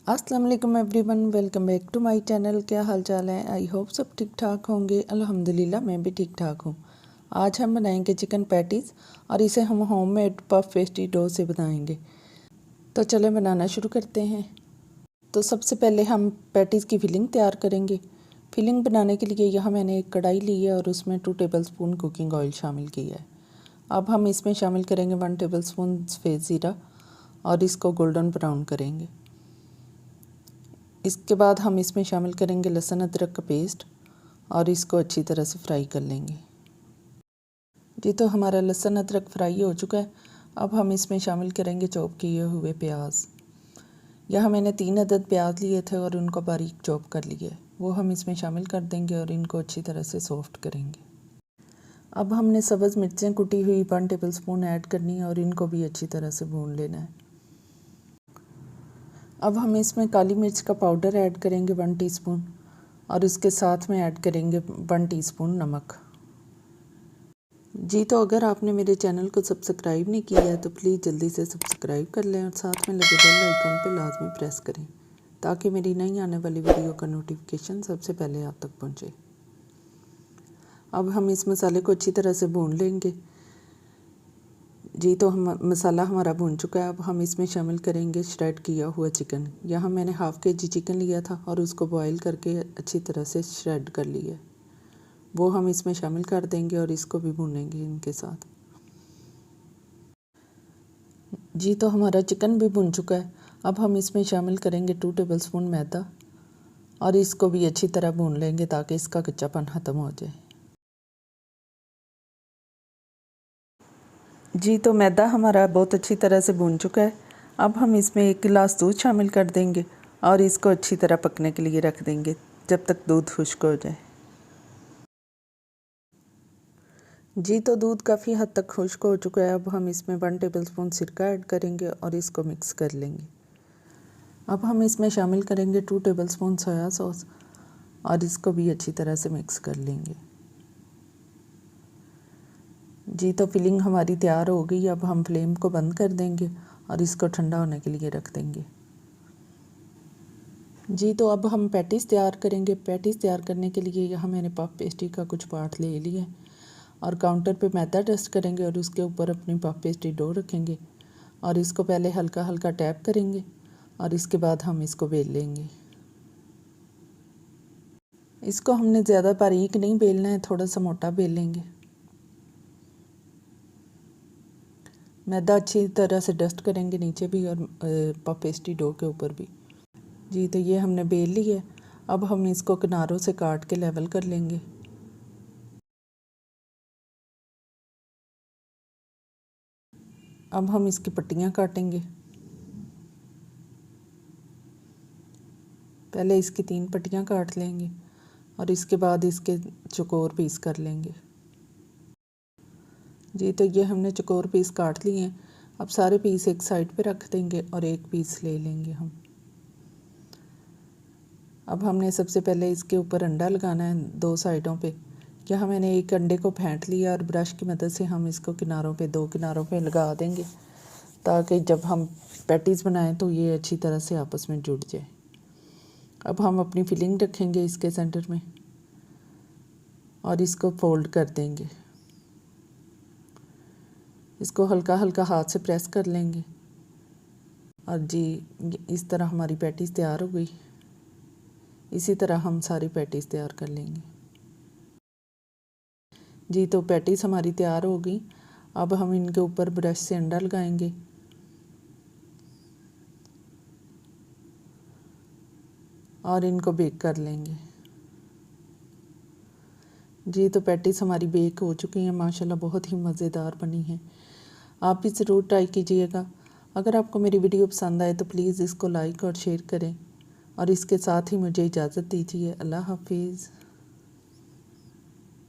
अस्सलाम वालेकुम everyone, welcome back to my channel. क्या हाल चाल है? आई होप सब ठीक ठाक होंगे। अल्हम्दुलिल्लाह मैं भी ठीक ठाक हूँ। आज हम बनाएंगे चिकन पैटीज़ और इसे हम होममेड पफ पेस्ट्री डो से बनाएंगे। तो चलें बनाना शुरू करते हैं। तो सबसे पहले हम पैटीज़ की फिलिंग तैयार करेंगे। फिलिंग बनाने के लिए यहाँ मैंने एक कढ़ाई ली है और उसमें 2 टेबलस्पून कुकिंग ऑयल शामिल किया है। अब हम इसमें शामिल करेंगे 1 टेबलस्पून सफ़ेद ज़ीरा और इसको गोल्डन ब्राउन करेंगे। इसके बाद हम इसमें शामिल करेंगे लहसुन अदरक का पेस्ट और इसको अच्छी तरह से फ्राई कर लेंगे। जी तो हमारा लहसुन अदरक फ्राई हो चुका है। अब हम इसमें शामिल करेंगे चॉप किए हुए प्याज। यहाँ मैंने 3 अदद प्याज लिए थे और उनको बारीक चॉप कर लिया है, वो हम इसमें शामिल कर देंगे और इनको अच्छी तरह से सॉफ्ट करेंगे। अब हमने सब्ज़ मिर्चें कुटी हुई 1 टेबलस्पून ऐड करनी है और इनको भी अच्छी तरह से भून लेना है। अब हम इसमें काली मिर्च का पाउडर ऐड करेंगे 1 टीस्पून और इसके साथ में ऐड करेंगे 1 टीस्पून नमक। जी तो अगर आपने मेरे चैनल को सब्सक्राइब नहीं किया है तो प्लीज़ जल्दी से सब्सक्राइब कर लें और साथ में लगे बेल आइकन पर लाजमी प्रेस करें ताकि मेरी नई आने वाली वीडियो का नोटिफिकेशन सबसे पहले आप तक पहुँचे। अब हम इस मसाले को अच्छी तरह से भून लेंगे। जी तो हम मसाला हमारा भून चुका है। अब हम इसमें शामिल करेंगे श्रेड किया हुआ चिकन। यहाँ मैंने हाफ़ केजी चिकन लिया था और उसको बॉईल करके अच्छी तरह से श्रेड कर लिया है, वो हम इसमें शामिल कर देंगे और इसको भी भूनेंगे इनके साथ। जी तो हमारा चिकन भी भुन चुका है। अब हम इसमें शामिल करेंगे 2 टेबलस्पून मैदा और इसको भी अच्छी तरह भून लेंगे ताकि इसका कच्चापन ख़त्म हो जाए। जी तो मैदा हमारा बहुत अच्छी तरह से भून चुका है। अब हम इसमें 1 गिलास दूध शामिल कर देंगे और इसको अच्छी तरह पकने के लिए रख देंगे जब तक दूध खुश्क हो जाए। जी तो दूध काफ़ी हद तक खुश्क हो चुका है। अब हम इसमें 1 टेबलस्पून सिरका ऐड करेंगे और इसको मिक्स कर लेंगे। अब हम इसमें शामिल करेंगे 2 टेबलस्पून सोया सॉस और इसको भी अच्छी तरह से मिक्स कर लेंगे। जी तो फिलिंग हमारी तैयार हो गई। अब हम फ्लेम को बंद कर देंगे और इसको ठंडा होने के लिए रख देंगे। जी तो अब हम पैटीज़ तैयार करेंगे। पैटीज़ तैयार करने के लिए यहाँ मैंने पफ पेस्ट्री का कुछ पार्ट ले लिया है और काउंटर पे मैदा डस्ट करेंगे और उसके ऊपर अपनी पफ पेस्ट्री डो रखेंगे और इसको पहले हल्का हल्का टैप करेंगे और इसके बाद हम इसको बेल लेंगे। इसको हमने ज़्यादा बारीक नहीं बेलना है, थोड़ा सा मोटा बेल लेंगे। मैदा अच्छी तरह से डस्ट करेंगे नीचे भी और पफ पेस्ट्री डो के ऊपर भी। जी तो ये हमने बेल ली है। अब हम इसको किनारों से काट के लेवल कर लेंगे। अब हम इसकी पट्टियाँ काटेंगे। पहले इसकी 3 पट्टियाँ काट लेंगे और इसके बाद इसके चौकोर पीस कर लेंगे। जी तो ये हमने चौकोर पीस काट लिए हैं। अब सारे पीस एक साइड पे रख देंगे और एक पीस ले लेंगे हम। अब हमने सबसे पहले इसके ऊपर अंडा लगाना है 2 साइडों पे। यहाँ मैंने एक अंडे को फेंट लिया और ब्रश की मदद से हम इसको किनारों पे 2 किनारों पे लगा देंगे ताकि जब हम पैटीज़ बनाएं तो ये अच्छी तरह से आपस में जुड़ जाए। अब हम अपनी फिलिंग रखेंगे इसके सेंटर में और इसको फोल्ड कर देंगे। इसको हल्का हल्का हाथ से प्रेस कर लेंगे और जी इस तरह हमारी पैटीज़ तैयार हो गई। इसी तरह हम सारी पैटीज़ तैयार कर लेंगे। जी तो पैटीज़ हमारी तैयार हो गई। अब हम इनके ऊपर ब्रश से अंडा लगाएंगे और इनको बेक कर लेंगे। जी तो पैटीज़ हमारी बेक हो चुकी हैं, माशाल्लाह बहुत ही मज़ेदार बनी है। आप भी ज़रूर ट्राई कीजिएगा। अगर आपको मेरी वीडियो पसंद आए तो प्लीज़ इसको लाइक और शेयर करें और इसके साथ ही मुझे इजाज़त दीजिए। अल्लाह हाफिज़।